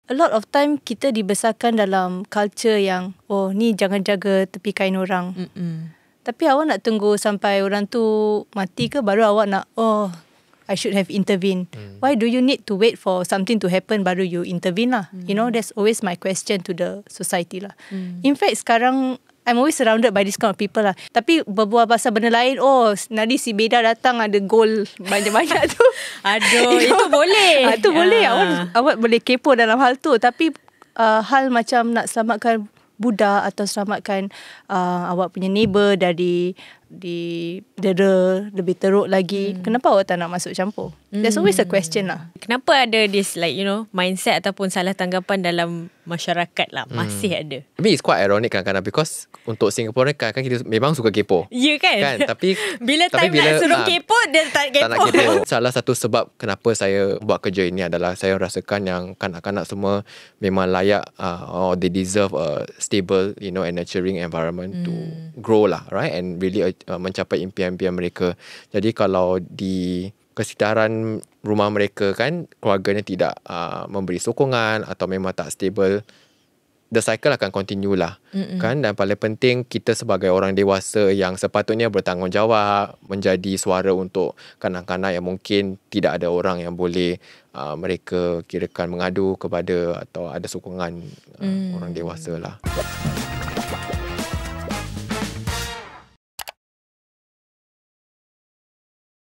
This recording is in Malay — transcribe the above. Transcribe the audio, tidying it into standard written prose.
a lot of time kita dibesarkan dalam culture yang ni jangan jaga tepi kain orang. Tapi awak nak tunggu sampai orang tu mati ke baru awak nak I should have intervened. Why do you need to wait for something to happen baru you intervene lah? You know, that's always my question to the society lah. In fact sekarang I'm always surrounded by this kind of people lah. Tapi berbual pasal benda lain, nanti si Beda datang ada gold banyak-banyak tu. Aduh, itu boleh. Itu boleh. Awak boleh kepo dalam hal tu. Tapi hal macam nak selamatkan budak atau selamatkan awak punya neighbour dari didera lebih teruk lagi, kenapa awak tak nak masuk campur? There's always a question lah. Kenapa ada this mindset ataupun salah tanggapan dalam masyarakat lah, masih ada. I mean it's quite ironic kadang-kadang because untuk Singapura kan kita memang suka kepo. Ya kan? Tapi bila nak suruh kepo dia tak kepo. Tak nak kepo. Salah satu sebab kenapa saya buat kerja ini adalah saya rasakan yang kanak-kanak semua memang layak or they deserve a stable and nurturing environment to grow lah, right, and really mencapai impian-impian mereka. Jadi kalau di kesekitaran rumah mereka kan keluarganya tidak memberi sokongan atau memang tak stable, the cycle akan continue lah. Kan, dan paling penting kita sebagai orang dewasa yang sepatutnya bertanggungjawab menjadi suara untuk kanak-kanak yang mungkin tidak ada orang yang boleh mereka kirakan mengadu kepada atau ada sokongan orang dewasa lah.